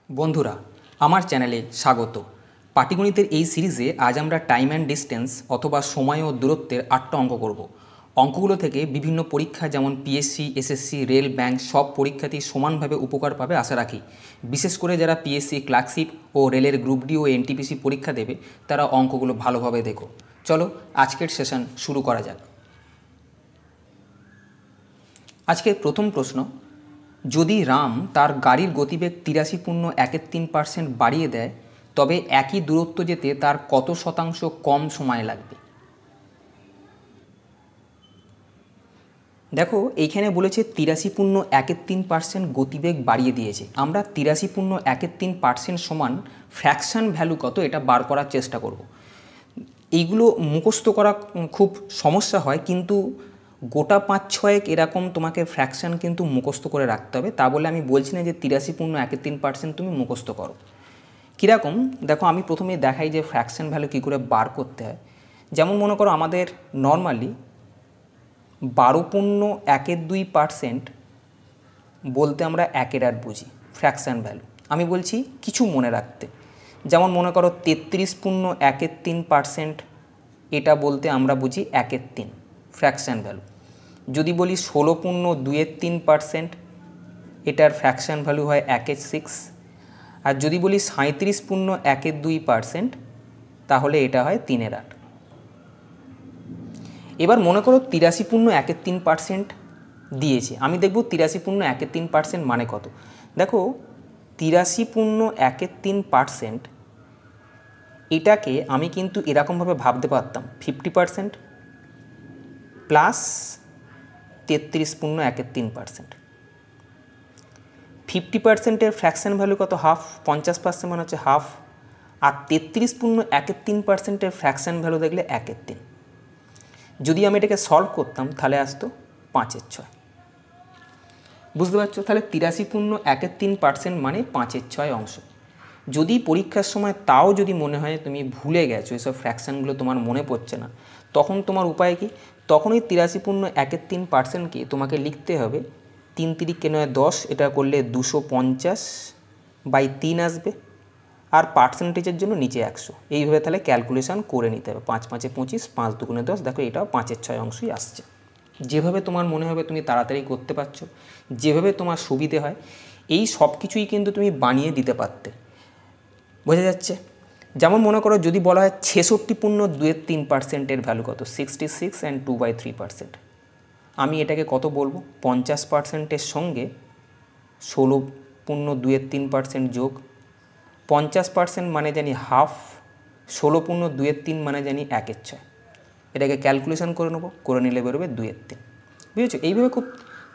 বন্ধুরা, আমার চ্যানেলে স্বাগত। পাটিগণিতের এই সিরিজে আজ আমরা টাইম অ্যান্ড ডিস্টেন্স অথবা সময় ও দূরত্বের 8টা অঙ্ক করব। অঙ্কগুলো থেকে বিভিন্ন পরীক্ষা যেমন পিএসসি, এসএসসি, রেল, ব্যাংক সব পরীক্ষাতেই সমানভাবে উপকার পাবে আশা রাখি। বিশেষ করে যারা পিএসসি, ক্লার্কশিপ ও রেলের গ্রুপ ডি ও এনটিপিসি পরীক্ষা দেবে তারা অঙ্কগুলো ভালোভাবে দেখো। চলো আজকের সেশন শুরু করা যাক। আজকের প্রথম প্রশ্ন, যদি রাম তার গাড়ির গতিবেগ 83.13% বাড়িয়ে দেয় তবে একই দূরত্ব যেতে তার কত শতাংশ কম সময় লাগবে? দেখো এইখানে বলেছে 83.13% গতিবেগ বাড়িয়ে দিয়েছে। আমরা 83.13% সমান ফ্র্যাকশান ভ্যালু কত এটা বার করার চেষ্টা করব। এইগুলো মুখস্থ করা খুব সমস্যা হয়, কিন্তু গোটা 5-6 এরকম তোমাকে ফ্র্যাকশান কিন্তু মুখস্থ করে রাখতে হবে। তা বলে আমি বলছি না যে 83.13% তুমি মুখস্থ করো। কীরকম দেখো, আমি প্রথমে দেখাই যে ফ্র্যাকশান ভ্যালু কী করে বার করতে হয়। যেমন মনে করো আমাদের নর্মালি 12.12% বলতে আমরা 1/8 বুঝি ফ্র্যাকশান ভ্যালু। আমি বলছি কিছু মনে রাখতে, যেমন মনে করো 33.13% এটা বলতে আমরা বুঝি 1/3 ফ্র্যাকশান ভ্যালু। যদি বলি 16.23% এটার ফ্র্যাকশান ভ্যালু হয় 1/6। আর যদি বলি 37.12% তাহলে এটা হয় 3/8। এবার মনে করো 83.13% দিয়েছে, আমি দেখব 83.13% মানে কত। দেখো 83.13% এটাকে আমি কিন্তু এরকমভাবে ভাবতে পারতাম 50% প্লাস 33.13%। 50%-এর ফ্র্যাকশান ভ্যালু কত? হাফ। 50% মানে হচ্ছে হাফ। আর 33.13%-এর ফ্র্যাকশান ভ্যালু দেখলে 1/3। যদি আমি এটাকে সলভ করতাম তাহলে আসতো 5/6। বুঝতে পারছো? তাহলে 83.13% মানে 5/6 অংশ। যদি পরীক্ষার সময় তাও যদি মনে হয় তুমি ভুলে গেছো, এসব ফ্র্যাকশানগুলো তোমার মনে পড়ছে না, তখন তোমার উপায় কি? তখন ওই 83.13%কে তোমাকে লিখতে হবে 3 × 10, এটা করলে 250/3 আসবে। আর পার্সেন্টেজের জন্য নিচে 100। এইভাবে তাহলে ক্যালকুলেশান করে নিতে হবে। 5 × 5 = 25, 5 × 2 = 10। দেখো এটাও 5/6 অংশই আসছে। যেভাবে তোমার মনে হবে তুমি তাড়াতাড়ি করতে পারছো, যেভাবে তোমার সুবিধে হয়, এই সব কিছুই কিন্তু তুমি বানিয়ে দিতে পারতে। বোঝা যাচ্ছে? যেমন মনে করো যদি বলা হয় 66.23%-এর ভ্যালু কত? 66 and 2/3%। আমি এটাকে কত বলবো? 50%-এর সঙ্গে 16.23% যোগ। 50% মানে জানি হাফ, 16.23 মানে জানি 1/6। এটাকে ক্যালকুলেশন করে নেবো, করে নিলে বেরোবে 2/3। বুঝেছো? এইভাবে খুব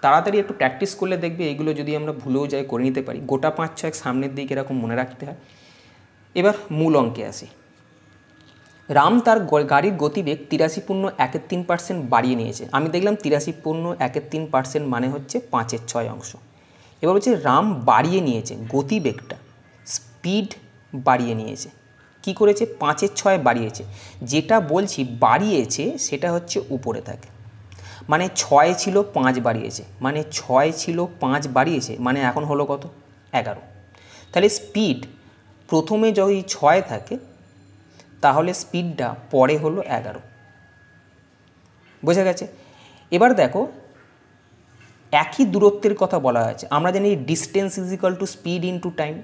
তাড়াতাড়ি একটু প্র্যাকটিস করলে দেখবে এইগুলো যদি আমরা ভুলেও যাই করে নিতে পারি। গোটা 5-6 সামনের দিকে এরকম মনে রাখতে হয়। এবার মূল অঙ্কে আসি। রাম তার গাড়ির গতিবেগ 83.13% বাড়িয়ে নিয়েছে। আমি দেখলাম 83.13% মানে হচ্ছে 5/6 অংশ। এবার হচ্ছে রাম বাড়িয়ে নিয়েছে গতিবেগটা, স্পিড বাড়িয়ে নিয়েছে। কি করেছে? 5/6 বাড়িয়েছে। যেটা বলছি বাড়িয়েছে সেটা হচ্ছে উপরে থাকে, মানে 6 ছিল 5 বাড়িয়েছে, মানে 6 ছিল 5 বাড়িয়েছে, মানে এখন হলো কত? 11। তাহলে স্পিড প্রথমে যদি 6 থাকে তাহলে স্পিডটা পরে হলো 11। বোঝা গেছে? এবার দেখো একই দূরত্বের কথা বলা হয়েছে। আমরা জানি distance is equal to speed into time.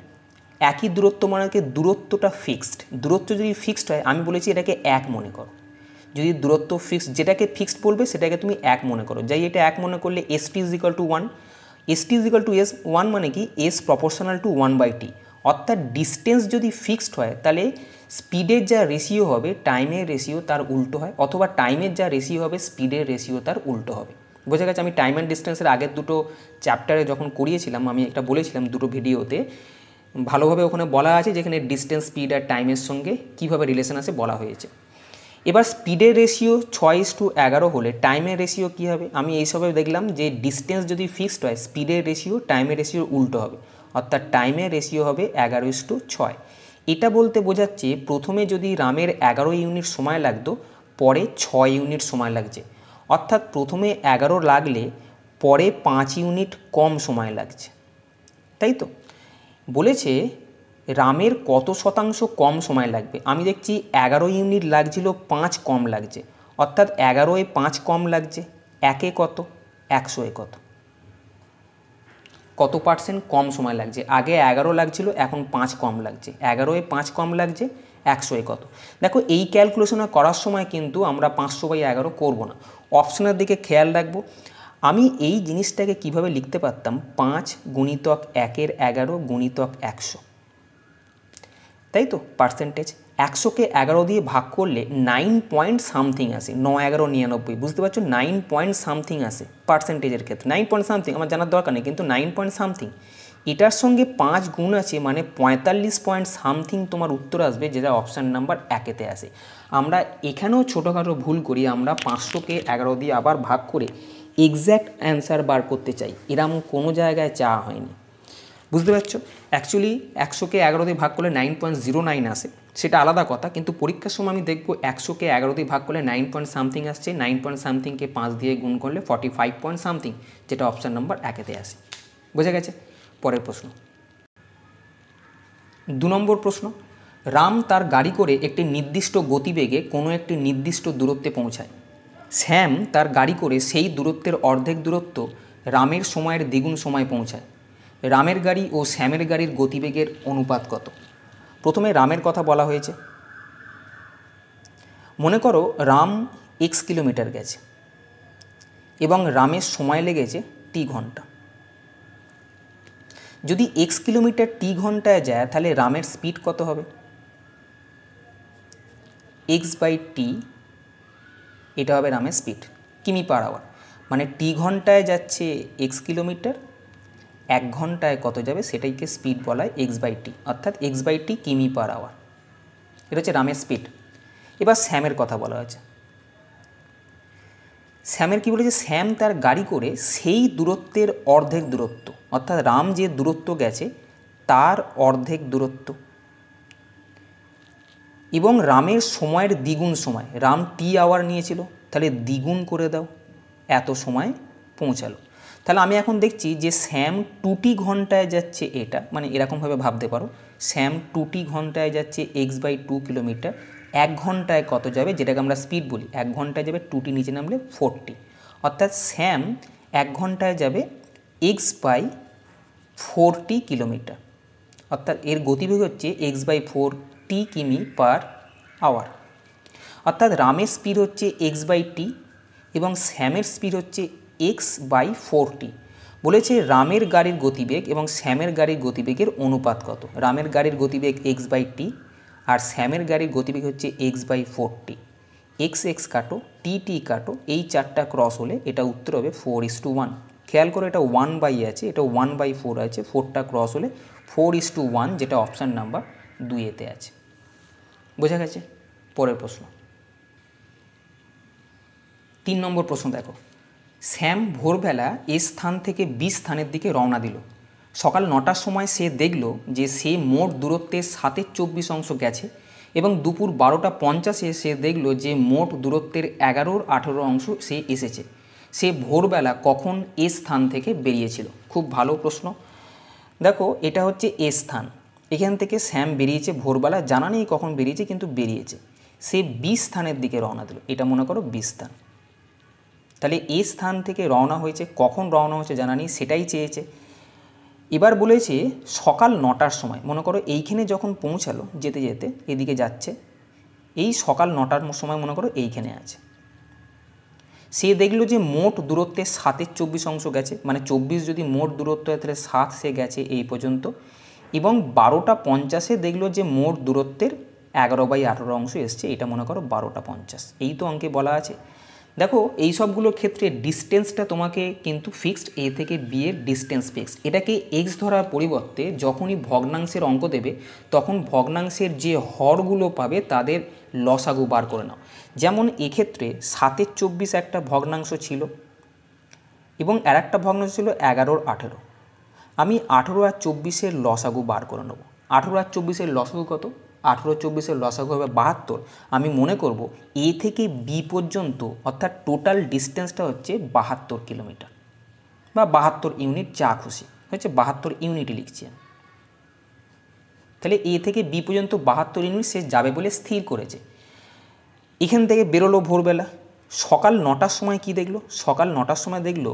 একই দূরত্ব মানে কি? দূরত্বটা ফিক্সড। দূরত্ব যদি ফিক্সড হয়, আমি বলেছি এটাকে 1 মনে করো। যদি দূরত্ব ফিক্সড, যেটাকে ফিক্সড বলবে সেটাকে তুমি 1 মনে করো। যাই এটা 1 মনে করলে ST is equal to 1। ST is equal to S1 মানে কি? S proportional to 1/T। অর্থাৎ ডিস্টেন্স যদি ফিক্সড হয় তাহলে স্পিডের যা রেশিও হবে টাইমের রেশিও তার উল্টো হয়, অথবা টাইমের যা রেশিও হবে স্পিডের রেশিও তার উল্টো হবে। বোঝা গেছে? আমি টাইম অ্যান্ড ডিস্টেন্সের আগের দুটো চ্যাপ্টারে যখন করিয়েছিলাম আমি একটা বলেছিলাম দুটো ভিডিওতে, ভালোভাবে ওখানে বলা আছে যেখানে ডিস্টেন্স, স্পিড আর টাইমের সঙ্গে কীভাবে রিলেশন আছে বলা হয়েছে। এবার স্পিডের রেশিও 6:11 হলে টাইমের রেশিও কী হবে? আমি এইসবে দেখলাম যে ডিস্টেন্স যদি ফিক্সড হয় স্পিডের রেশিও টাইমের রেশিও উল্টো হবে, অর্থাৎ টাইমের রেশিও হবে 11:6। এটা বলতে বোঝাচ্ছে প্রথমে যদি রামের 11 ইউনিট সময় লাগতো, পরে 6 ইউনিট সময় লাগছে। অর্থাৎ প্রথমে 11 লাগলে পরে 5 ইউনিট কম সময় লাগছে, তাই তো? বলেছে রামের কত শতাংশ কম সময় লাগবে। আমি দেখছি 11 ইউনিট লাগছিল, 5 কম লাগছে, অর্থাৎ 11-এ 5 কম লাগছে, একে কত, 100-এ কত, কত পার্সেন্ট কম সময় লাগছে। আগে 11 লাগছিল, এখন 5 কম লাগছে, 11-এ 5 কম লাগছে, 100-এ কত। দেখো এই ক্যালকুলেশন করার সময় কিন্তু আমরা 500/11 করব না, অপশনের দিকে খেয়াল রাখবো। আমি এই জিনিসটাকে কিভাবে লিখতে পারতাম, 5 গুণিতক 1-এর 11 গুণিতক 100, তাই তো পার্সেন্টেজ। 100-কে 11 দিয়ে ভাগ করলে 9 পয়েন্ট সামথিং আসে, 9-11-99, বুঝতে পারছো, 9 পয়েন্ট সামথিং আসে পার্সেন্টেজের ক্ষেত্রে, 9 পয়েন্ট সামথিং আমার জানার দরকার নেই, কিন্তু 9 পয়েন্ট সামথিং, এটার সঙ্গে 5 গুণ আছে, মানে 45 পয়েন্ট সামথিং তোমার উত্তর আসবে, যেটা অপশান নাম্বার 1-এতে আসে। আমরা এখানেও ছোটোখাটো ভুল করি, আমরা 500-কে 11 দিয়ে আবার ভাগ করে এক্স্যাক্ট অ্যান্সার বার করতে চাই, এরম কোনো জায়গায় চাওয়া হয়নি, বুঝতে পারছো। অ্যাকচুয়ালি 100-কে 11 দিয়ে ভাগ করলে 9.09 আসে, সেটা আলাদা কথা, কিন্তু পরীক্ষার সময় আমি দেখবো 100-কে 11 দিয়ে ভাগ করলে 9 পয়েন্ট সামথিং আসছে, 9 পয়েন্ট সামথিংকে 5 দিয়ে গুণ করলে 45 পয়েন্ট সামথিং, যেটা অপশান নাম্বার 1-এতে আসে। বোঝা গেছে? পরের প্রশ্ন, 2 নম্বর প্রশ্ন, রাম তার গাড়ি করে একটি নির্দিষ্ট গতিবেগে কোনো একটি নির্দিষ্ট দূরত্বে পৌঁছায়। শ্যাম তার গাড়ি করে সেই দূরত্বের অর্ধেক দূরত্ব রামের সময়ের দ্বিগুণ সময় পৌঁছায়। রামের গাড়ি ও শ্যামের গাড়ির গতিবেগের অনুপাত কত? প্রথমে রামের কথা বলা হয়েছে। মনে করো রাম x কিলোমিটার গেছে এবং রামের সময় লেগেছে t ঘন্টা। যদি x কিলোমিটার t ঘন্টায় যায়, তাহলে রামের স্পিড কত হবে? x/t, এটা হবে রামের স্পিড, কিমি পার আওয়ার, মানে t ঘন্টায় যাচ্ছে x কিলোমিটার, 1 ঘন্টায় কত যাবে সেটাইকে স্পিড বলা হয় x/t, অর্থাৎ x/t কিমি পার আওয়ার। এটা হচ্ছে রামের স্পিড। এবার শ্যামের কথা বলা হয়েছে। শ্যামের কী বলেছে? শ্যাম তার গাড়ি করে সেই দূরত্বের অর্ধেক দূরত্ব, অর্থাৎ রাম যে দূরত্ব গেছে তার অর্ধেক দূরত্ব, এবং রামের সময়ের দ্বিগুণ সময়, রাম টি আওয়ার নিয়েছিল, তাহলে দ্বিগুণ করে দাও, এত সময় পৌঁছালো। তাহলে আমি এখন দেখছি যে শ্যাম 2t ঘন্টায় যাচ্ছে, এটা মানে এরকমভাবে ভাবতে পারো, শ্যাম 2t ঘন্টায় যাচ্ছে x/2 কিলোমিটার, 1 ঘন্টায় কত যাবে, যেটাকে আমরা স্পিড বলি, 1 ঘন্টায় যাবে 2t নিচে নামলে 4t, অর্থাৎ শ্যাম 1 ঘন্টায় যাবে x/4t কিলোমিটার, অর্থাৎ এর গতিবেগ হচ্ছে x/4t কিমি পার আওয়ার। অর্থাৎ রামের স্পিড হচ্ছে x/t এবং শ্যামের স্পিড হচ্ছে x/4t। বলেছে রামের গাড়ির গতিবেগ এবং শ্যামের গাড়ির গতিবেগের অনুপাত কত? রামের গাড়ির গতিবেগ x/t আর শ্যামের গাড়ির গতিবেগ হচ্ছে x/4t। x কাটো, t কাটো, এই 4টা ক্রস হলে এটা উত্তর হবে 4:1। খেয়াল করে এটা 1/, আছে, এটা 1/4 আছে, 4টা ক্রস হলে 4:1, যেটা অপশান নাম্বার 2-এতে আছে। বোঝা গেছে? পরের প্রশ্ন, 3 নম্বর প্রশ্ন দেখো। শ্যাম ভোরবেলা এ স্থান থেকে বি স্থানের দিকে রওনা দিল। সকাল 9টার সময় সে দেখল যে সে মোট দূরত্বের 7/24 গেছে এবং দুপুর 12:50 সে দেখল যে মোট দূরত্বের 11/18 সে এসেছে। সে ভোরবেলা কখন এ স্থান থেকে বেরিয়েছিল? খুব ভালো প্রশ্ন। দেখো এটা হচ্ছে এ স্থান, এখান থেকে শ্যাম বেরিয়েছে ভোরবেলা, জানা নেই কখন বেরিয়েছে, কিন্তু বেরিয়েছে। সে বি স্থানের দিকে রওনা দিল, এটা মনে করো বি স্থান। তাহলে এ স্থান থেকে রওনা হয়েছে, কখন রওনা হয়েছে জানা নেই, সেটাই চেয়েছে। এবার বলেছে সকাল 9টার সময়, মনে করো এইখানে যখন পৌঁছালো, যেতে যেতে এদিকে যাচ্ছে, এই সকাল 9টার সময় মনে করো এইখানে আছে। সে দেখলো যে মোট দূরত্বের 7/24 গেছে, মানে 24 যদি মোট দূরত্ব হয় তাহলে 7 সে গেছে এই পর্যন্ত, এবং 12:50 দেখলো যে মোট দূরত্বের 11/18 এসছে, এটা মনে করো 12:50। এই তো অঙ্কে বলা আছে। দেখো এই সবগুলোর ক্ষেত্রে ডিস্টেন্সটা তোমাকে কিন্তু ফিক্সড, এ থেকে বি এর ডিস্টেন্স ফিক্সড। এটাকে এক্স ধরার পরিবর্তে যখনই ভগ্নাংশের অঙ্ক দেবে তখন ভগ্নাংশের যে হরগুলো পাবে তাদের লসাগু বার করে নাও। যেমন এক্ষেত্রে 7/24 একটা ভগ্নাংশ ছিল এবং আর একটা ভগ্নাংশ ছিল 11/18। আমি 18 আর 24-এর লসাগু বার করে নেব। 18 আর 24-এর লসাগু কত? 18 আর 24-এর লসাগু হবে 72। আমি মনে করব এ থেকে বি পর্যন্ত, অর্থাৎ টোটাল ডিস্টেন্সটা হচ্ছে 72 কিলোমিটার বা 72 ইউনিট, যা খুশি হচ্ছে, 72 ইউনিটই লিখছি আমি। তাহলে এ থেকে বি পর্যন্ত 72 ইউনিট সে যাবে বলে স্থির করেছে। এখান থেকে বেরোলো ভোরবেলা, সকাল 9টার সময় কি দেখলো? সকাল 9টার সময় দেখলো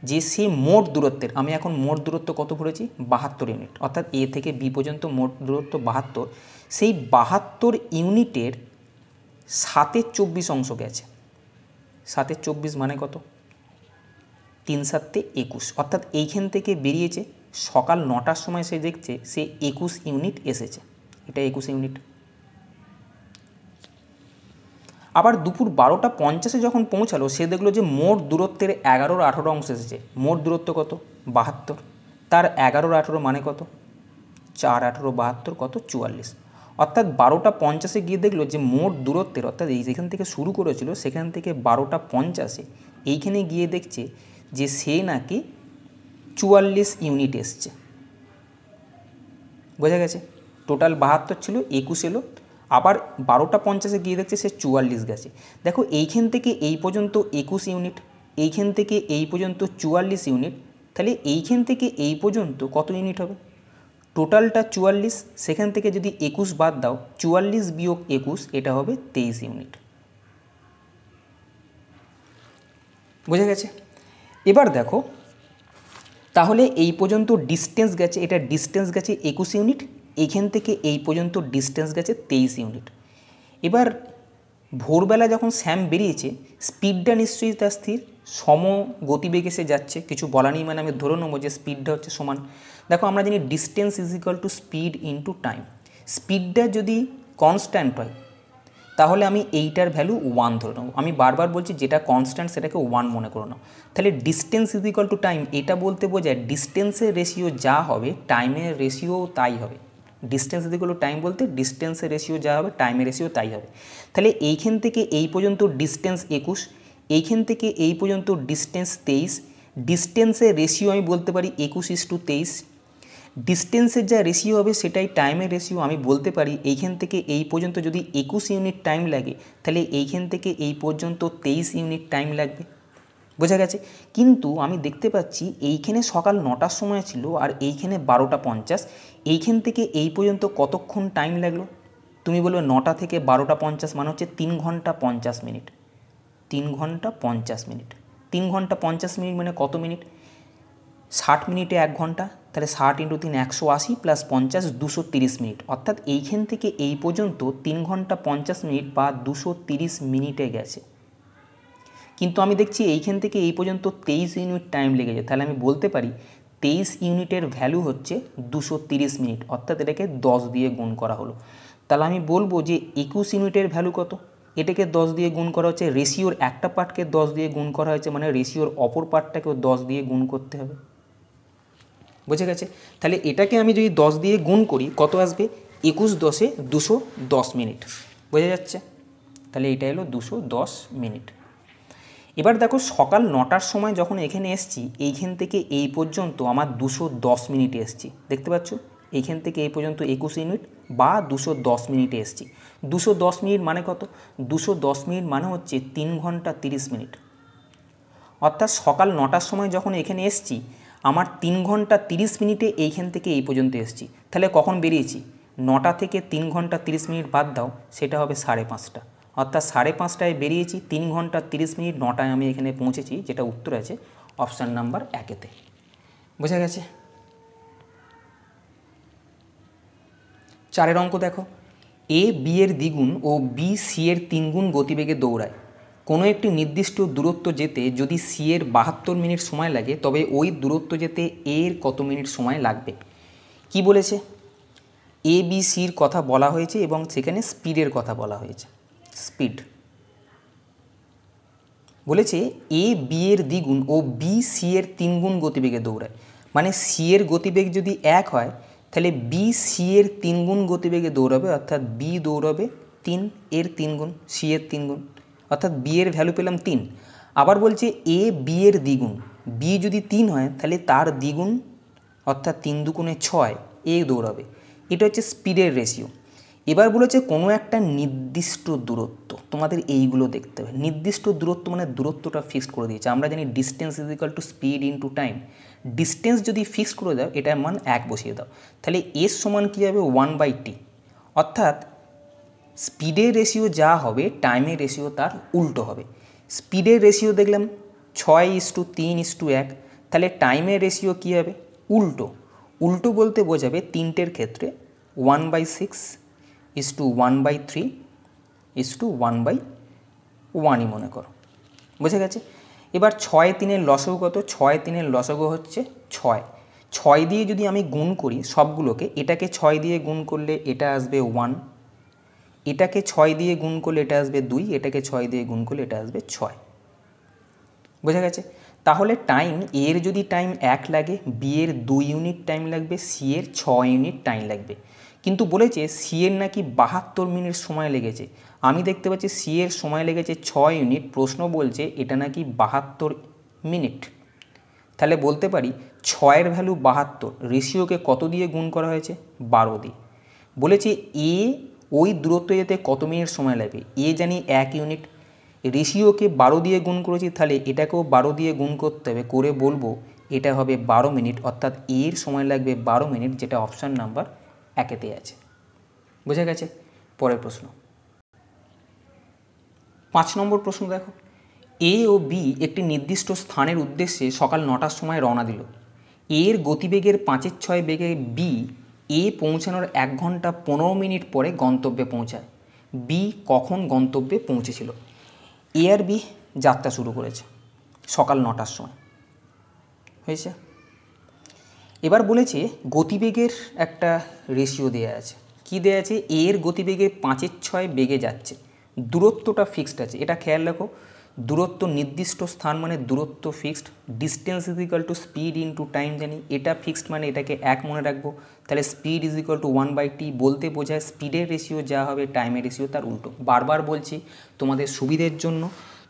যে সে মোট দূরত্বের, আমি এখন মোট দূরত্ব কত ভরেছি? 72 ইউনিট, অর্থাৎ এ থেকে বি পর্যন্ত মোট দূরত্ব 72। সেই 72 ইউনিটের 7/24 অংশ গেছে। 7/24 মানে কত? 3 7 21, অর্থাৎ এইখান থেকে বেরিয়েছে সকাল 9টার সময় সে দেখছে সে 21 ইউনিট এসেছে, এটা 21 ইউনিট। আবার দুপুর 12টা 50-এ যখন পৌঁছালো সে দেখলো যে মোট দূরত্বের 11 আর 18 অংশ এসেছে। মোট দূরত্ব কত? 72, তার 11 আর 18 মানে কত? 4 18 72 কত? 44, অর্থাৎ 12টা 50-এ গিয়ে দেখলো যে মোট দূরত্বের, অর্থাৎ এই যেখান থেকে শুরু করেছিল সেখান থেকে 12টা 50-এ এইখানে গিয়ে দেখছে যে সে নাকি 44 ইউনিট এসছে। বোঝা গেছে? টোটাল 72 ছিল, 21 এলো, আবার 12টা 50-এ গিয়ে দেখছে সে 44 গেছে। দেখো এইখান থেকে এই পর্যন্ত 21 ইউনিট, এইখান থেকে এই পর্যন্ত 44 ইউনিট, তাহলে এইখান থেকে এই পর্যন্ত কত ইউনিট হবে? টোটালটা 44, সেখান থেকে যদি 21 বাদ দাও, 44 বিয়োগ 21 এটা হবে 23 ইউনিট। বোঝা গেছে? এবার দেখো তাহলে এই পর্যন্ত ডিস্টেন্স গেছে, এটা ডিস্টেন্স গেছে 21 ইউনিট, এইখান থেকে এই পর্যন্ত ডিস্টেন্স গেছে 23 ইউনিট। এবার ভোরবেলা যখন স্যাম বেরিয়েছে স্পিডটা নিশ্চয়ই তার স্থির, সম গতিবেগে সে যাচ্ছে, কিছু বলা নেই, মানে আমি ধরে নেবো যে স্পিডটা হচ্ছে সমান। দেখো আমরা জানি distance is equal to speed into time. স্পিডটা যদি কনস্ট্যান্ট হয় তাহলে আমি এইটার ভ্যালু 1 ধরে নেবো। আমি বারবার বলছি যেটা কনস্ট্যান্ট সেটাকে 1 মনে করে নাও। তাহলে distance is equal to time, এটা বলতে বোঝায় ডিস্টেন্সের রেশিও যা হবে টাইমের রেশিও তাই হবে। Distance is equal to time বলতে ডিস্টেন্সের রেশিও যা হবে টাইমের রেশিও তাই হবে। তাহলে এইখান থেকে এই পর্যন্ত ডিস্টেন্স 21, এইখান থেকে এই পর্যন্ত ডিস্টেন্স 23, ডিস্টেন্সের রেশিও আমি বলতে পারি 21:23। ডিস্টেন্সের যা রেশিও হবে সেটাই টাইমের রেশিও। আমি বলতে পারি এইখান থেকে এই পর্যন্ত যদি 21 ইউনিট টাইম লাগে তাহলে এইখান থেকে এই পর্যন্ত 23 ইউনিট টাইম লাগবে। বোঝা গেছে? কিন্তু আমি দেখতে পাচ্ছি এইখানে সকাল 9টার সময় ছিল আর এইখানে 12টা 50, এইখান থেকে এই পর্যন্ত কতক্ষণ টাইম লাগলো? তুমি বলবে 9টা থেকে 12টা 50 মানে হচ্ছে 3 ঘন্টা 50 মিনিট। 3 ঘন্টা 50 মিনিট, 3 ঘন্টা 50 মিনিট মানে কত মিনিট? 60 মিনিটে 1 ঘন্টা, তাহলে 60 × 3 180 প্লাস 50 230 মিনিট, অর্থাৎ এইখান থেকে এই পর্যন্ত 3 ঘন্টা 50 মিনিট বা 230 মিনিটে গেছে। কিন্তু আমি দেখছি এইখান থেকে এই পর্যন্ত 23 ইউনিট টাইম লেগেছে, তাহলে আমি বলতে পারি 23 ইউনিটের ভ্যালু হচ্ছে 230 মিনিট, অর্থাৎ এটাকে 10 দিয়ে গুণ করা হলো। তাহলে আমি বলবো যে 21 ইউনিটের ভ্যালু কত? এটাকে 10 দিয়ে গুণ করা হচ্ছে, রেশিওর একটা পার্টকে 10 দিয়ে গুণ করা হয়েছে, মানে রেশিওর অপর পার্টটাকেও 10 দিয়ে গুণ করতে হবে। বুঝে গেছে? তাহলে এটাকে আমি যদি 10 দিয়ে গুণ করি কত আসবে? 21 10 210 মিনিট। বোঝা যাচ্ছে? তাহলে এটা এলো 210 মিনিট। এবার দেখো সকাল 9টার সময় যখন এখানে এসছি এইখান থেকে এই পর্যন্ত আমার 210 মিনিটে এসছি, দেখতে পাচ্ছ? এইখান থেকে এই পর্যন্ত 21 ইউনিট বা 210 মিনিটে এসছি। 210 মিনিট মানে কত? 210 মিনিট মানে হচ্ছে 3 ঘন্টা 30 মিনিট। অর্থাৎ সকাল 9টার সময় যখন এখানে এসছি আমার 3 ঘন্টা 30 মিনিটে এইখান থেকে এই পর্যন্ত এসছি। তাহলে কখন বেরিয়েছি? 9টা থেকে 3 ঘন্টা 30 মিনিট বাদ দাও, সেটা হবে 5:30, অর্থাৎ 5:30টায় বেরিয়েছি, 3 ঘন্টা 30 মিনিট, 9টায় আমি এখানে পৌঁছেছি, যেটা উত্তর আছে অপশান নাম্বার 1-তে। বোঝা গেছে? 4 অঙ্ক দেখো, এ বি এর দ্বিগুণ ও বি সি এর 3 গুণ গতিবেগে দৌড়ায়। কোনো একটি নির্দিষ্ট দূরত্ব যেতে যদি সি এর 72 মিনিট সময় লাগে তবে ওই দূরত্ব যেতে এর কত মিনিট সময় লাগবে? কি বলেছে? এ বি সির কথা বলা হয়েছে এবং সেখানে স্পিডের কথা বলা হয়েছে। স্পিড বলেছে এ বি এর দ্বিগুণ ও বি সি এর 3 গুণ গতিবেগে দৌড়ায়, মানে সি এর গতিবেগ যদি 1 হয় তাহলে বি সি এর 3 গুণ গতিবেগে দৌড়াবে, অর্থাৎ বি দৌড়াবে 3 এর 3 গুণ, সি এর 3 গুণ, অর্থাৎ বি এর ভ্যালু পেলাম 3। আবার বলছে এ বি এর দ্বিগুণ, বি যদি 3 হয় তাহলে তার দ্বিগুণ অর্থাৎ 3 দুগুণে 6 এ দৌড়াবে। এটা হচ্ছে স্পিডের রেশিও। এবার বলেছে কোনো একটা নির্দিষ্ট দূরত্ব, তোমাদের এইগুলো দেখতে হবে। নির্দিষ্ট দূরত্ব মানে দূরত্বটা ফিক্সড করে দিয়েছে। আমরা জানি distance is equal to speed into time. Distance যদি ফিক্সড করে দাও, এটার মান 1 বসিয়ে দাও, তাহলে এর সমান কী হবে 1/t। অর্থাৎ স্পিডের রেশিও যা হবে টাইমের রেশিও তার উল্টো হবে। স্পিডের রেশিও দেখলাম 6:3:1, তাহলে টাইমের রেশিও কী হবে উল্টো। উল্টো বলতে বোঝাবে তিনটের ক্ষেত্রে 1/6:1/3:1/1ই মনে করো, বুঝে গেছে। এবার 6-3 লসাগু কত? 6-3 লসাগু হচ্ছে 6। 6 দিয়ে যদি আমি গুণ করি সবগুলোকে, এটাকে 6 দিয়ে গুণ করলে এটা আসবে 1, এটাকে 6 দিয়ে গুণ করলে এটা আসবে 2, এটাকে 6 দিয়ে গুণ করলে এটা আসবে 6, বোঝা গেছে। তাহলে টাইম এর যদি টাইম 1 লাগে, বি এর 2 ইউনিট টাইম লাগবে, সি এর 6 ইউনিট টাইম লাগবে। কিন্তু বলেছে সি এর নাকি 72 মিনিট সময় লেগেছে। আমি দেখতে পাচ্ছি সি এর সময় লেগেছে 6 ইউনিট, প্রশ্ন বলছে এটা নাকি 72 মিনিট। তাহলে বলতে পারি 6-এর ভ্যালু 72, রেশিওকে কত দিয়ে গুণ করা হয়েছে 12 দিয়ে। বলেছে এ ওই দূরত্ব যেতে কত মিনিট সময় লাগবে, এ জানি 1 ইউনিট, রেশিওকে 12 দিয়ে গুণ করেছি, তাহলে এটাকেও 12 দিয়ে গুণ করতে হবে, করে বলবো এটা হবে 12 মিনিট, অর্থাৎ এর সময় লাগবে 12 মিনিট, যেটা অপশান নাম্বার 1-এতে আছে। বোঝা গেছে। পরের প্রশ্ন 5 নম্বর প্রশ্ন দেখো। এ ও বি একটি নির্দিষ্ট স্থানের উদ্দেশ্যে সকাল 9টার সময় রওনা দিল। এর গতিবেগের 5/6 বেগে বি এ পৌঁছানোর 1 ঘন্টা 15 মিনিট পরে গন্তব্যে পৌঁছায়। বি কখন গন্তব্যে পৌঁছেছিল? এ আর বি যাত্রা শুরু করেছে সকাল 9টার সময়, হয়েছে। এবার বলেছে গতিবেগের একটা রেশিও দেওয়া আছে। কি দেওয়া আছে? এর গতিবেগের 5/6 বেগে যাচ্ছে, দূরত্বটা ফিক্সড আছে। এটা খেয়াল রাখো, দূরত্ব নির্দিষ্ট স্থান মানে দূরত্ব fixed, distance is equal to speed into time জানি, এটা ফিক্সড মানে এটাকে 1 মনে রাখবো। তাহলে speed is equal to 1/t বলতে বোঝায় স্পিডের রেশিও যা হবে টাইমের রেশিও তার উল্টো। বারবার বলছি তোমাদের সুবিধের জন্য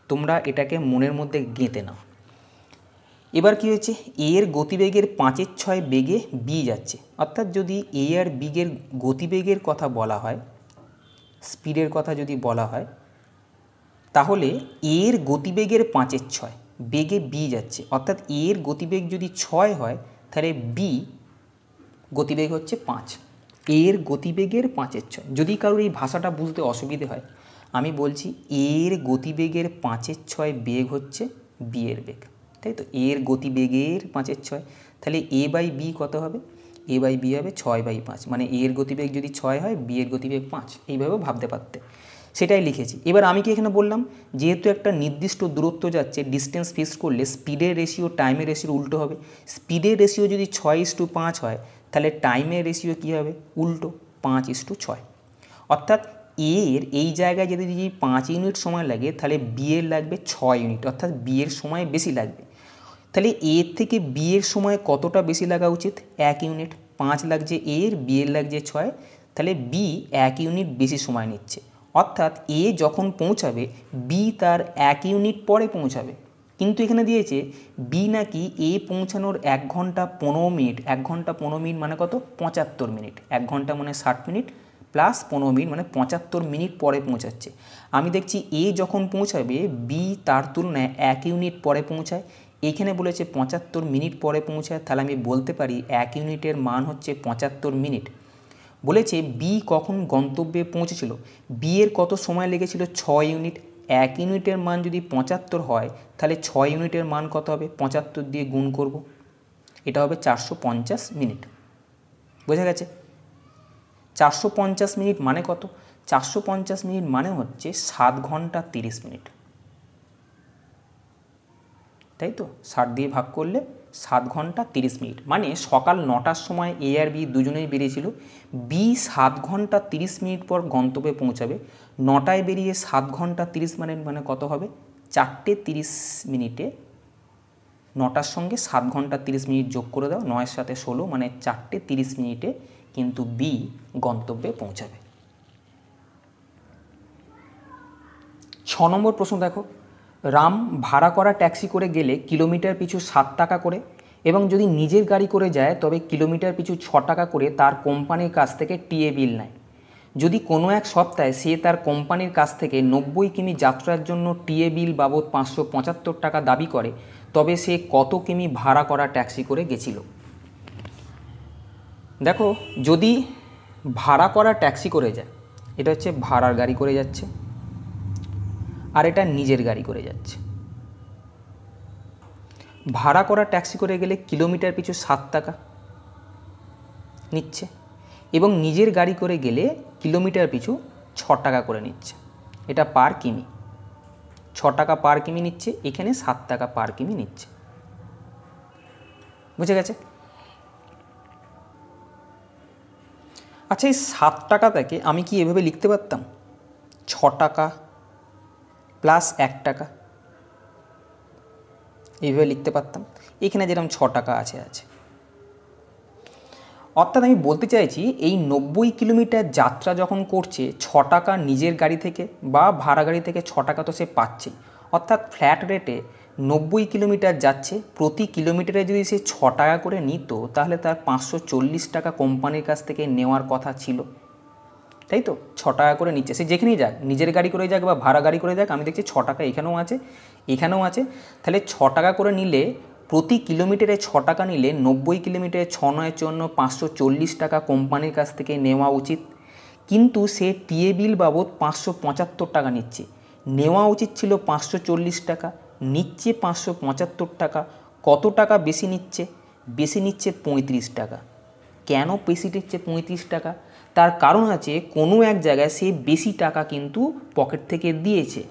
তোমরা এটাকে মনের মধ্যে গেঁথে নাও। এবার কি হয়েছে? এর গতিবেগের 5/6 বেগে বি যাচ্ছে, অর্থাৎ যদি এ আর বিগের গতিবেগের কথা বলা হয়, স্পিডের কথা যদি বলা হয়, তাহলে এর গতিবেগের 5/6 বেগে বি যাচ্ছে, অর্থাৎ এর গতিবেগ যদি 6 হয় তাহলে বি গতিবেগ হচ্ছে 5। এর গতিবেগের 5/6। যদি কারোর এই ভাষাটা বুঝতে অসুবিধে হয়, আমি বলছি এর গতিবেগের 5/6 বেগ হচ্ছে বি এর বেগ, তাই তো। এর গতিবেগের 5/6, তাহলে এ বাই বি কত হবে? এ বাই বি হবে 6/5, মানে এর গতিবেগ যদি 6 হয় বি এর গতিবেগ 5, এইভাবেও ভাবতে পারতে, সেটাই লিখেছি। এবার আমি কি এখানে বললাম, যেহেতু একটা নির্দিষ্ট দূরত্ব যাচ্ছে, ডিস্টেন্স ফিক্স করলে স্পিডের রেশিও টাইমের রেশিওর উল্টো হবে। স্পিডের রেশিও যদি 6:5 হয়, তাহলে টাইমের রেশিও কী হবে উল্টো, 5:6। অর্থাৎ এর এই জায়গায় যদি 5 ইউনিট সময় লাগে, তাহলে বি এর লাগবে 6 ইউনিট, অর্থাৎ বি এর সময় বেশি লাগবে। তাহলে এর থেকে বি এর সময় কতটা বেশি লাগা উচিত? 1 ইউনিট। 5 লাগছে এর, বি এর লাগছে 6, তাহলে বি 1 ইউনিট বেশি সময় নিচ্ছে। অর্থাৎ এ যখন পৌঁছাবে বি তার 1 ইউনিট পরে পৌঁছাবে। কিন্তু এখানে দিয়েছে বি নাকি এ পৌঁছানোর 1 ঘন্টা 15 মিনিট, 1 ঘন্টা 15 মিনিট মানে কত? 75 মিনিট। 1 ঘন্টা মানে 60 মিনিট প্লাস 15 মিনিট মানে 75 মিনিট পরে পৌঁছাচ্ছে। আমি দেখছি এ যখন পৌঁছাবে বি তার তুলনায় 1 ইউনিট পরে পৌঁছায়। এইখানে বলেছে 75 মিনিট পরে পৌঁছায়, তাহলে আমি বলতে পারি 1 ইউনিটের মান হচ্ছে 75 মিনিট। বলেছে বি কখন গন্তব্যে পৌঁছেছিল, বি এর কত সময় লেগেছিল? 6 ইউনিট। 1 ইউনিটের মান যদি 75 হয়, তাহলে 6 ইউনিটের মান কত হবে? 75 দিয়ে গুণ করব, এটা হবে 450 মিনিট। বোঝা গেছে? 450 মিনিট মানে কত? 450 মিনিট মানে হচ্ছে 7 ঘন্টা 30 মিনিট, তাই তো। 60 দিয়ে ভাগ করলে 7 ঘন্টা 30 মিনিট, মানে সকাল 9টার সময় এ আর বি দুজনেই বেরিয়েছিল। বি 7 ঘন্টা 30 মিনিট পর গন্তব্যে পৌঁছাবে। 9টায় বেরিয়ে 7 ঘন্টা 30 মিনিট মানে কত হবে? 4:30 মিনিটে 9টার সঙ্গে 7 ঘন্টা 30 মিনিট যোগ করে দাও, 9-এর সাথে 16 মানে 4:30 মিনিটে কিন্তু বি গন্তব্যে পৌঁছাবে। 6 নম্বর প্রশ্ন দেখো। রাম ভাড়া করা ট্যাক্সি করে গেলে কিলোমিটার পিছু 7 টাকা করে, এবং যদি নিজের গাড়ি করে যায় তবে কিলোমিটার পিছু 6 টাকা করে তার কোম্পানির কাছ থেকে টিএ বিল নেয়। যদি কোনো এক সপ্তাহে সে তার কোম্পানির কাছ থেকে 90 কিমি যাত্রার জন্য টিএ বিল বাবদ 575 টাকা দাবি করে, তবে সে কত কিমি ভাড়া করা ট্যাক্সি করে গেছিল? দেখো, যদি ভাড়া করা ট্যাক্সি করে যায়, এটা হচ্ছে ভাড়ার গাড়ি করে যাচ্ছে, আর এটা নিজের গাড়ি করে যাচ্ছে। ভাড়া করা ট্যাক্সি করে গেলে কিলোমিটার পিছু 7 টাকা নিচ্ছে, এবং নিজের গাড়ি করে গেলে কিলোমিটার পিছু 6 টাকা করে নিচ্ছে। এটা পার কিমি, 6 টাকা পার কিমি নিচ্ছে, এখানে 7 টাকা পার কিমি নিচ্ছে। বুঝে গেছে? আচ্ছা, এই 7 টাকাটাকে আমি কি এভাবে লিখতে পারতাম? 6 টাকা প্লাস 1 টাকা, এইভাবে লিখতে পারতাম। এখানে যেরকম 6 টাকা আছে। অর্থাৎ আমি বলতে চাইছি, এই 90 কিলোমিটার যাত্রা যখন করছে, 6 টাকা নিজের গাড়ি থেকে বা ভাড়া গাড়ি থেকে 6 টাকা তো সে পাচ্ছেই। অর্থাৎ ফ্ল্যাট রেটে 90 কিলোমিটার যাচ্ছে, প্রতি কিলোমিটারে যদি সে 6 টাকা করে নিত, তাহলে তার 540 টাকা কোম্পানির কাছ থেকে নেওয়ার কথা ছিল, তাই তো? 6 টাকা করে নিচ্ছে, সে যেখানেই যাক, নিজের গাড়ি করে যাক বা ভাড়া গাড়ি করে যাক। আমি দেখছি 6 টাকা এখানেও আছে, এখানেও আছে। তাহলে 6 টাকা করে নিলে, প্রতি কিলোমিটারে 6 টাকা নিলে 90 কিলোমিটারে 6 9 54, 540 টাকা কোম্পানির কাছ থেকে নেওয়া উচিত। কিন্তু সে টিএ বিল বাবদ 575 টাকা নিচ্ছে। নেওয়া উচিত ছিল 540 টাকা, নিচ্ছে 575 টাকা। কত টাকা বেশি নিচ্ছে? বেশি নিচ্ছে 35 টাকা। কেন বেশি নিচ্ছে 35 টাকা? তার কারণ আছে, কোনো এক জায়গায় সে বেশি টাকা কিন্তু পকেট থেকে দিয়েছে।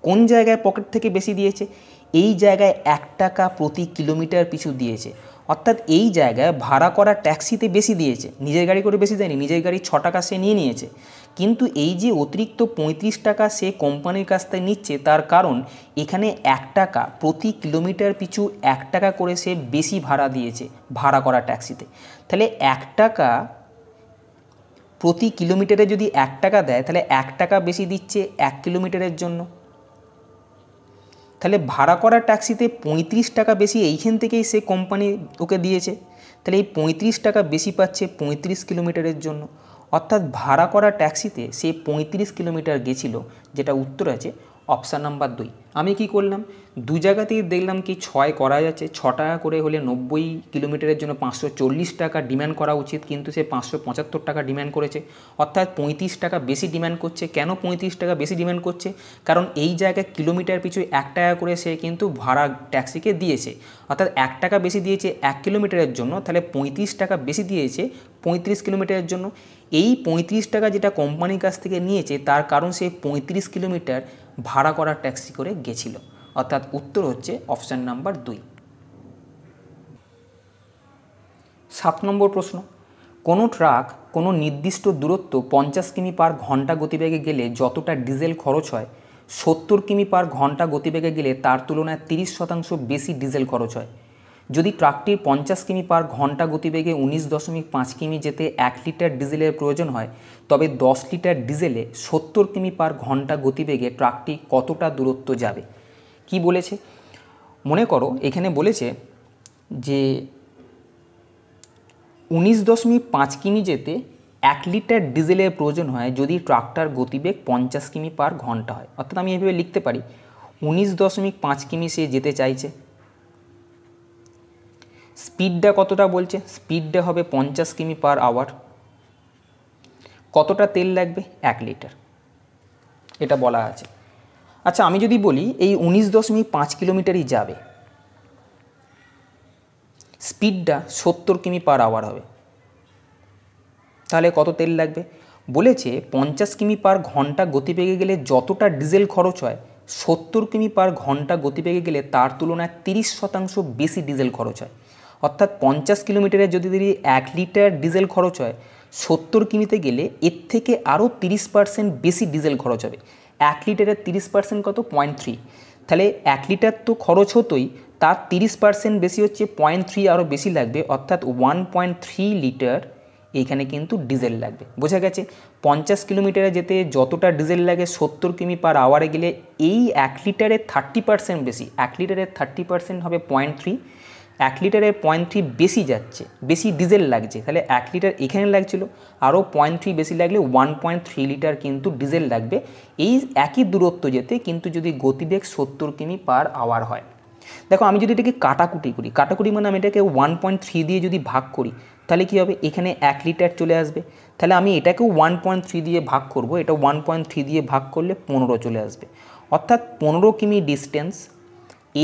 কোন জায়গায় পকেট থেকে বেশি দিয়েছে? এই জায়গায় 1 টাকা প্রতি কিলোমিটার পিছু দিয়েছে। অর্থাৎ এই জায়গায় ভাড়া করা ট্যাক্সিতে বেশি দিয়েছে, নিজের গাড়ি করে বেশি দেয়নি। নিজের গাড়ি 6 টাকা সে নিয়ে নিয়েছে, কিন্তু এই যে অতিরিক্ত 35 টাকা সে কোম্পানির কাছ থেকে নিচ্ছে, তার কারণ এখানে 1 টাকা প্রতি কিলোমিটার পিছু 1 টাকা করে সে বেশি ভাড়া দিয়েছে ভাড়া করা ট্যাক্সিতে। তাহলে 1 টাকা প্রতি কিলোমিটারে যদি 1 টাকা দেয়, তাহলে 1 টাকা বেশি দিচ্ছে 1 কিলোমিটারের জন্য। তাহলে ভাড়া করা ট্যাক্সিতে 35 টাকা বেশি এইখান থেকেই সে কোম্পানি ওকে দিয়েছে। তাহলে এই 35 টাকা বেশি পাচ্ছে 35 কিলোমিটারের জন্য। অর্থাৎ ভাড়া করা ট্যাক্সিতে সে 35 কিলোমিটার গেছিল, যেটা উত্তর আছে অপশান নাম্বার 2। আমি কি করলাম, দু জায়গাতেই দেখলাম কি 6 করা যাচ্ছে। 6 টাকা করে হলে 90 কিলোমিটারের জন্য 540 টাকা ডিম্যান্ড করা উচিত, কিন্তু সে 575 টাকা ডিম্যান্ড করেছে। অর্থাৎ 35 টাকা বেশি ডিম্যান্ড করছে। কেন 35 টাকা বেশি ডিম্যান্ড করছে? কারণ এই জায়গায় কিলোমিটার পিছু 1 টাকা করে সে কিন্তু ভাড়া ট্যাক্সিকে দিয়েছে। অর্থাৎ 1 টাকা বেশি দিয়েছে 1 কিলোমিটারের জন্য, তাহলে 35 টাকা বেশি দিয়েছে 35 কিলোমিটারের জন্য। এই 35 টাকা যেটা কোম্পানির কাছ থেকে নিয়েছে, তার কারণ সে 35 কিলোমিটার ভাড়া করা ট্যাক্সি করে গেছিল। অর্থাৎ উত্তর হচ্ছে অপশান নাম্বার 2। 7 নম্বর প্রশ্ন, কোনো ট্রাক কোনো নির্দিষ্ট দূরত্ব 50 কিমি পার ঘন্টা গতিবেগে গেলে যতটা ডিজেল খরচ হয়, 70 কিমি পার ঘন্টা গতিবেগে গেলে তার তুলনায় 30% বেশি ডিজেল খরচ হয়। যদি ট্রাকটির 50 কিমি পার ঘন্টা গতিবেগে 19.5 কিমি যেতে 1 লিটার ডিজেলের প্রয়োজন হয়, তবে 10 লিটার ডিজেলে 70 কিমি পার ঘন্টা গতিবেগে ট্রাকটি কতটা দূরত্ব যাবে? কি বলেছে? মনে করো এখানে বলেছে যে 19.5 কিমি যেতে 1 লিটার ডিজেলের প্রয়োজন হয় যদি ট্রাকটার গতিবেগ 50 কিমি পার ঘন্টা হয়। অর্থাৎ আমি এভাবে লিখতে পারি, 19.5 কিমি সে যেতে চাইছে। স্পিডটা কতটা বলছে? স্পিডটা হবে 50 কিমি পার আওয়ার। কতটা তেল লাগবে? 1 লিটার, এটা বলা আছে। আচ্ছা, আমি যদি বলি এই 19.5 কিলোমিটারই যাবে, স্পিডটা 70 কিমি পার আওয়ার হবে, তাহলে কত তেল লাগবে? বলেছে 50 কিমি পার ঘন্টা গতিবেগে গেলে যতটা ডিজেল খরচ হয়, 70 কিমি পার ঘন্টা গতিবেগে গেলে তার তুলনায় 30% বেশি ডিজেল খরচ হয়। অর্থাৎ 50 কিলোমিটারে যদি 1 লিটার ডিজেল খরচ হয়, 70 কিমিতে গেলে এর থেকে আরও 30% বেশি ডিজেল খরচ হবে। 1 লিটারের 30% কত? 0.3। তাহলে 1 লিটার তো খরচ হতোই, তার 30% বেশি হচ্ছে 0.3 আরও বেশি লাগবে। অর্থাৎ 1.3 লিটার এইখানে কিন্তু ডিজেল লাগবে। বোঝা গেছে? 50 কিলোমিটারে যেতে যতটা ডিজেল লাগে 70 কিমি পার আওয়ারে গেলে এই 1 লিটারের 30% বেশি। 1 লিটারের 30% হবে 0.3, লিটারের 0.3 বেশি যাচ্ছে, বেশি ডিজেল লাগছে, তাহলে 1 লিটার এখানে লাগছিল, আরও 0.3 বেশি লাগলে 1.3 লিটার কিন্তু ডিজেল লাগবে এই একই দূরত্ব যেতে, কিন্তু যদি গতিবেগ 70 কিমি/আওয়ার হয়। দেখো আমি যদি এটাকে কাটাকুটি করি, কাটাকুটি মানে আমি এটাকে 1.3 দিয়ে যদি ভাগ করি, তাহলে কী হবে, এখানে 1 লিটার চলে আসবে, তাহলে আমি এটাকেও 1.3 দিয়ে ভাগ করব, এটা 1.3 দিয়ে ভাগ করলে 15 চলে আসবে, অর্থাৎ 15 কিমি ডিস্টেন্স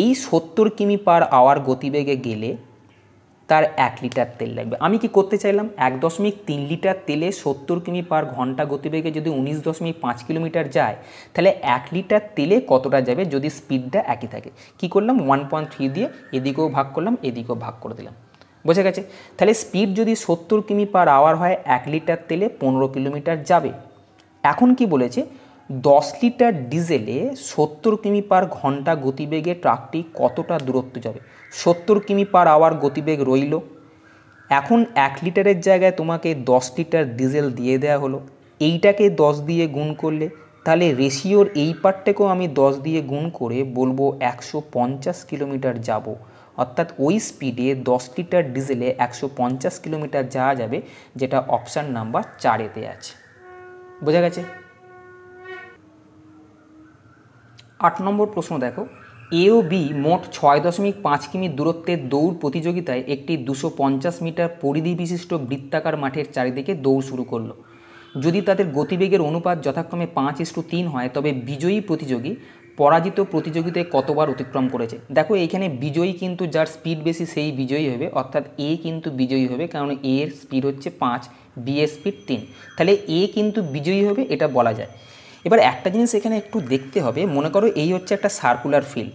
এই 70 কিমি/আওয়ার গতিবেগে গেলে তার 1 লিটার তেল লাগবে। আমি কি করতে চাইলাম, 1.3 লিটার তেলে 70 কিমি/ঘন্টা গতিবেগে যদি 19.5 কিলোমিটার যায়, তাহলে 1 লিটার তেলে কতটা যাবে যদি স্পিডটা একই থাকে। কি করলাম, 1.3 দিয়ে এদিকেও ভাগ করলাম, এদিকেও ভাগ করে দিলাম, বোঝা গেছে। তাহলে স্পিড যদি 70 কিমি/আওয়ার হয়, 1 লিটার তেলে 15 কিলোমিটার যাবে। এখন কি বলেছে, 10 লিটার ডিজেলে 70 কিমি/ঘন্টা গতিবেগে ট্রাকটি কতটা দূরত্ব যাবে। 70 কিমি/আওয়ার গতিবেগ রইল। এখন 1 লিটারের জায়গায় তোমাকে 10 লিটার ডিজেল দিয়ে দেওয়া হলো, এইটাকে 10 দিয়ে গুণ করলে, তাহলে রেশিওর এই পার্টটাকেও আমি 10 দিয়ে গুণ করে বলবো 150 কিলোমিটার যাব, অর্থাৎ ওই স্পিডে 10 লিটার ডিজেলে 150 কিলোমিটার যাওয়া যাবে, যেটা অপশান নাম্বার 4-এতে আছে। বোঝা গেছে। 8 নম্বর প্রশ্ন দেখো, এ ও বি মোট 6.5 কিমি দূরত্বের দৌড় প্রতিযোগিতায় একটি 250 মিটার পরিধি বিশিষ্ট বৃত্তাকার মাঠের চারিদিকে দৌড় শুরু করলো। যদি তাদের গতিবেগের অনুপাত যথাক্রমে 5:3 হয়, তবে বিজয়ী প্রতিযোগী পরাজিত প্রতিযোগিতায় কতবার অতিক্রম করেছে। দেখো এইখানে বিজয়ী কিন্তু যার স্পিড বেশি সেই বিজয়ী হবে, অর্থাৎ এ কিন্তু বিজয়ী হবে, কারণ এ এর স্পিড হচ্ছে 5, বি এর স্পিড 3, তাহলে এ কিন্তু বিজয়ী হবে, এটা বলা যায়। এবার একটা জিনিস এখানে একটু দেখতে হবে, মনে করো এই হচ্ছে একটা সার্কুলার ফিল্ড,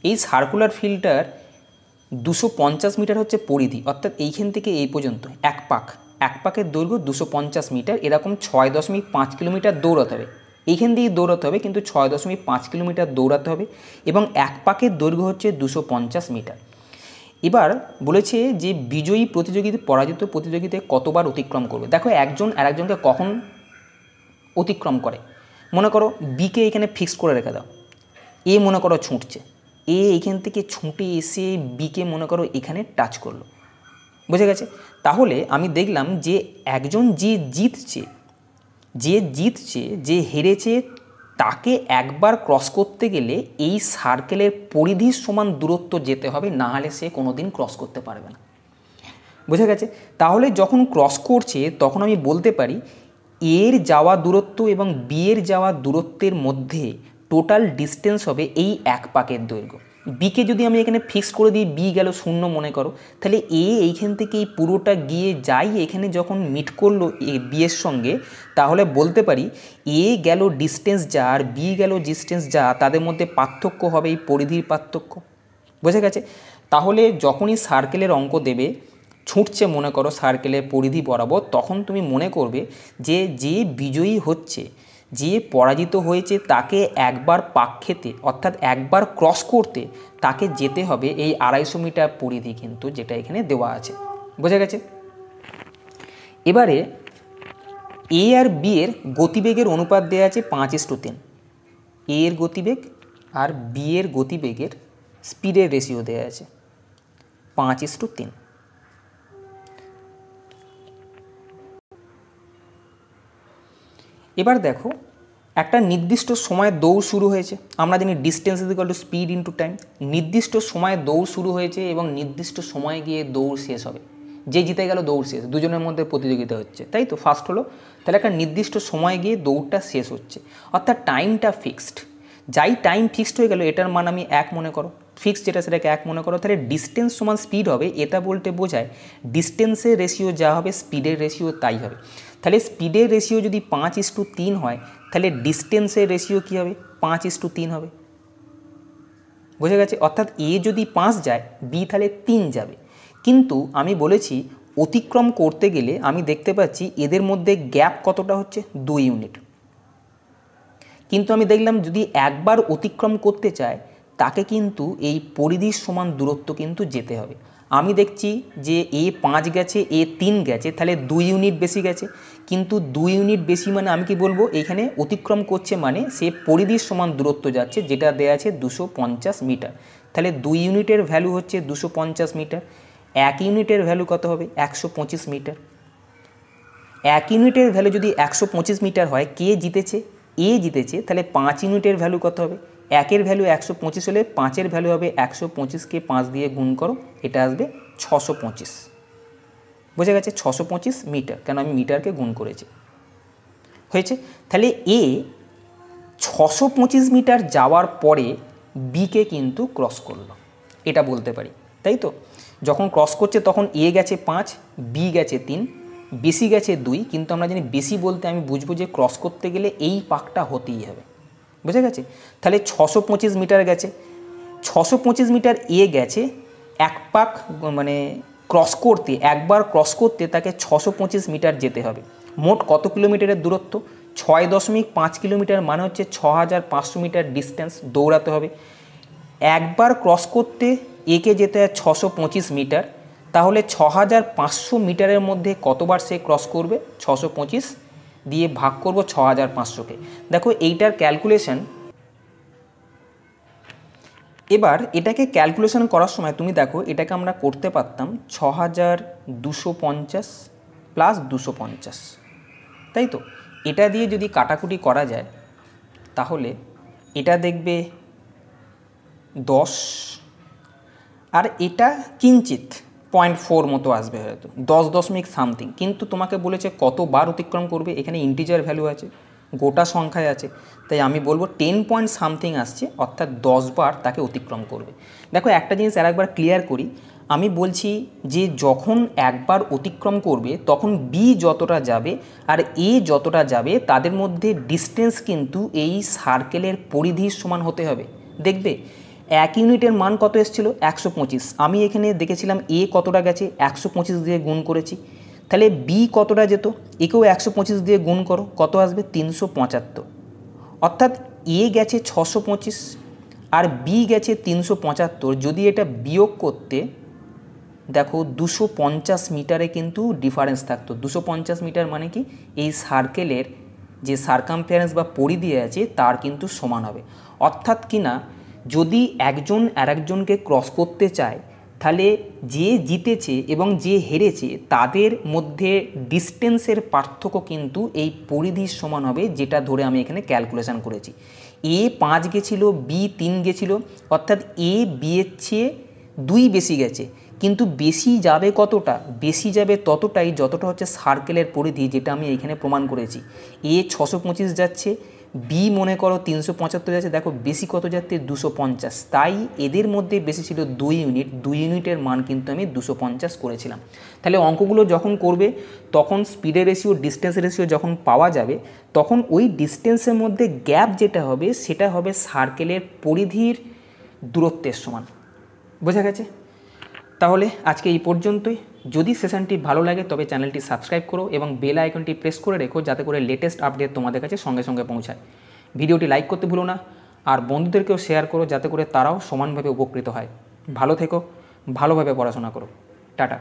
এই সার্কুলার ফিল্ডটার 250 মিটার হচ্ছে পরিধি, অর্থাৎ এইখান থেকে এই পর্যন্ত এক পাকের দৈর্ঘ্য 250 মিটার, এরকম 6.5 কিলোমিটার দৌড়াতে হবে, এইখান দিয়েই দৌড়াতে হবে, কিন্তু 6.5 কিলোমিটার দৌড়াতে হবে, এবং এক পাকের দৈর্ঘ্য হচ্ছে 250 মিটার। এবার বলেছে যে বিজয়ী প্রতিযোগিতা পরাজিত প্রতিযোগিতায় কতবার অতিক্রম করবে। দেখো একজন আরেকজনকে কখন অতিক্রম করে, মনে করো বিকে এখানে ফিক্স করে রেখে দাও, এ মনে করো ছুটছে, এ এইখান থেকে ছুটে এসে বিকে মনে করো এখানে টাচ করলো, বুঝে গেছে। তাহলে আমি দেখলাম যে একজন যে জিতছে, যে হেরেছে, তাকে একবার ক্রস করতে গেলে এই সার্কেলের পরিধির সমান দূরত্ব যেতে হবে, না হলে সে কোনো দিন ক্রস করতে পারবে না, বুঝে গেছে। তাহলে যখন ক্রস করছে তখন আমি বলতে পারি এর যাওয়া দূরত্ব এবং বি এর যাওয়া দূরত্বের মধ্যে টোটাল ডিস্টেন্স হবে এই এক পাকের দৈর্ঘ্য। বিকে যদি আমি এখানে ফিক্স করে দিই, বি গেল 0 মনে করো, তাহলে এ এইখান থেকে এই পুরোটা গিয়ে যাই এখানে যখন মিট করলো এ বি এর সঙ্গে, তাহলে বলতে পারি এ গেল ডিস্টেন্স যা আর বি গেল ডিস্টেন্স যা, তাদের মধ্যে পার্থক্য হবে এই পরিধির পার্থক্য, বোঝা গেছে। তাহলে যখনই সার্কেলের অঙ্ক দেবে, ছুটছে মনে করো সার্কেলের পরিধি বরাবর, তখন তুমি মনে করবে যে বিজয়ী হচ্ছে, যে পরাজিত হয়েছে, তাকে একবার পাক খেতে অর্থাৎ একবার ক্রস করতে তাকে যেতে হবে এই 250 মিটার পরিধি, কিন্তু যেটা এখানে দেওয়া আছে, বোঝা গেছে। এবারে এ আর বি এর গতিবেগের অনুপাত দেওয়া আছে 5:3, এ এর গতিবেগ আর বি এর গতিবেগের স্পিডের রেশিও দেওয়া আছে 5:3। এবার দেখো একটা নির্দিষ্ট সময়ে দৌড় শুরু হয়েছে, আমরা জানি distance is equal to speed into time. নির্দিষ্ট সময়ে দৌড় শুরু হয়েছে এবং নির্দিষ্ট সময়ে গিয়ে দৌড় শেষ হবে, যে জিতে গেল দৌড় শেষ, দুজনের মধ্যে প্রতিযোগিতা হচ্ছে, তাই তো ফার্স্ট হলো, তাহলে একটা নির্দিষ্ট সময়ে গিয়ে দৌড়টা শেষ হচ্ছে, অর্থাৎ টাইমটা ফিক্সড। যাই টাইম ফিক্সড হয়ে গেল, এটার মান আমি 1 মনে করো, ফিক্সড যেটা সেটাকে 1 মনে করো, তাহলে ডিস্টেন্স সমান স্পিড হবে, এটা বলতে বোঝায় ডিস্টেন্সের রেশিও যা হবে স্পিডের রেশিও তাই হবে। তাহলে স্পিডের রেশিও যদি 5:3 হয়, তাহলে ডিস্টেন্সের রেশিও কী হবে, 5:3 হবে, বোঝা গেছে। অর্থাৎ এ যদি 5 যায়, বি তাহলে 3 যাবে। কিন্তু আমি বলেছি অতিক্রম করতে গেলে আমি দেখতে পাচ্ছি এদের মধ্যে গ্যাপ কতটা হচ্ছে, 2 ইউনিট। কিন্তু আমি দেখলাম যদি একবার অতিক্রম করতে চায়, তাকে কিন্তু এই পরিধির সমান দূরত্ব কিন্তু যেতে হবে। আমি দেখছি যে এ 5 গেছে, এ 3 গেছে, তাহলে 2 ইউনিট বেশি গেছে, কিন্তু 2 ইউনিট বেশি মানে আমি কি বলবো, এখানে অতিক্রম করছে মানে সে পরিধির সমান দূরত্ব যাচ্ছে, যেটা দেওয়া আছে 250 মিটার। তাহলে 2 ইউনিটের ভ্যালু হচ্ছে 250 মিটার, 1 ইউনিটের ভ্যালু কত হবে 125 মিটার। 1 ইউনিটের ভ্যালু যদি 125 মিটার হয়, কে জিতেছে? এ জিতেছে। তাহলে 5 ইউনিটের ভ্যালু কত হবে? 1-এর ভ্যালু 125 হলে 5-এর ভ্যালু হবে 125কে 5 দিয়ে গুণ করো, এটা আসবে 625। বোঝা গেছে? 625 মিটার, কেন আমি মিটারকে গুণ করেছি। হয়েছে? তাহলে এ 625 মিটার যাওয়ার পরে বিকে কিন্তু ক্রস করলো, এটা বলতে পারি, তাই তো? যখন ক্রস করছে তখন এ গেছে 5, বি গেছে 3, বেশি গেছে 2, কিন্তু আমরা জানি বেশি বলতে আমি বুঝবো যে ক্রস করতে গেলে এই পাকটা হতেই হবে। বুঝে গেছে? তাহলে 625 মিটার গেছে, 625 মিটার এ গেছে, এক পাক মানে ক্রস করতে, একবার ক্রস করতে তাকে 625 মিটার যেতে হবে। মোট কত কিলোমিটারের দূরত্ব? 6.5 কিলোমিটার, মানে হচ্ছে 6500 মিটার ডিস্টেন্স দৌড়াতে হবে। একবার ক্রস করতে একে যেতে হয় 625 মিটার, তাহলে 6500 মিটারের মধ্যে কতবার সে ক্রস করবে? 625 দিয়ে ভাগ করব 6500কে। দেখো এইটার ক্যালকুলেশন, এবার এটাকে ক্যালকুলেশন করার সময় তুমি দেখো এটাকে আমরা করতে পারতাম 6250 প্লাস 250, তাই তো? এটা দিয়ে যদি কাটাকুটি করা যায় তাহলে এটা দেখবে 10, আর এটা কিঞ্চিত 0.4 মতো আসবে, হয়তো 10.something। কিন্তু তোমাকে বলেছে কতবার অতিক্রম করবে, এখানে ইন্টিজার ভ্যালু আছে, গোটা সংখ্যায় আছে, তাই আমি বলবো 10.something আসছে, অর্থাৎ 10 বার তাকে অতিক্রম করবে। দেখো একটা জিনিস আর একবার ক্লিয়ার করি, আমি বলছি যে যখন একবার অতিক্রম করবে তখন বি যতটা যাবে আর এ যতটা যাবে তাদের মধ্যে ডিস্টেন্স কিন্তু এই সার্কেলের পরিধির সমান হতে হবে। দেখবে 1 ইউনিটের মান কত এসেছিল? 125। আমি এখানে দেখেছিলাম এ কতটা গেছে, 125 দিয়ে গুণ করেছি। তাহলে বি কতটা যেত? একেও 125 দিয়ে গুণ করো, কত আসবে? 375। অর্থাৎ এ গেছে 625 আর বি গেছে 375। যদি এটা বিয়োগ করতে দেখো 250 মিটারে কিন্তু ডিফারেন্স থাকতো। 250 মিটার মানে কি? এই সার্কেলের যে সার্কামফারেন্স বা পরিধি আছে তার কিন্তু সমান হবে। অর্থাৎ কি না, যদি একজন আরেকজনকে ক্রস করতে চায় তাহলে যে জিতেছে এবং যে হেরেছে তাদের মধ্যে ডিস্টেন্সের পার্থক্য কিন্তু এই পরিধির সমান হবে, যেটা ধরে আমি এখানে ক্যালকুলেশন করেছি। এ 5 গেছিলো, বি 3 গেছিলো, অর্থাৎ এ বি এর চেয়ে 2 বেশি গেছে, কিন্তু বেশি যাবে কতটা? বেশি যাবে ততটাই যতটা হচ্ছে সার্কেলের পরিধি, যেটা আমি এইখানে প্রমাণ করেছি। এ 625 যাচ্ছে, বি মনে করো 375 যাচ্ছে, দেখো বেশি কত যাচ্ছে? 250। তাই এদের মধ্যে বেশি ছিল 2 ইউনিট, 2 ইউনিটের মান কিন্তু আমি 250 করেছিলাম। তাহলে অঙ্কগুলো যখন করবে তখন স্পিডের রেশিও, ডিস্টেন্সের রেশিও যখন পাওয়া যাবে তখন ওই ডিস্টেন্সের মধ্যে গ্যাপ যেটা হবে সেটা হবে সার্কেলের পরিধির দূরত্বের সমান। বোঝা গেছে? তাহলে আজকে এই পর্যন্তই। যদি সেশনটি ভালো লাগে তবে চ্যানেলটি সাবস্ক্রাইব করো এবং বেল আইকনটি প্রেস করে রেখো, যাতে করে লেটেস্ট আপডেট তোমাদের কাছে সঙ্গে সঙ্গে পৌঁছায়। ভিডিওটি লাইক করতে ভুলো না, আর বন্ধুদেরকেও শেয়ার করো যাতে করে তারাও সমানভাবে উপকৃত হয়। ভালো থেকো, ভালোভাবে পড়াশোনা করো। টাটা।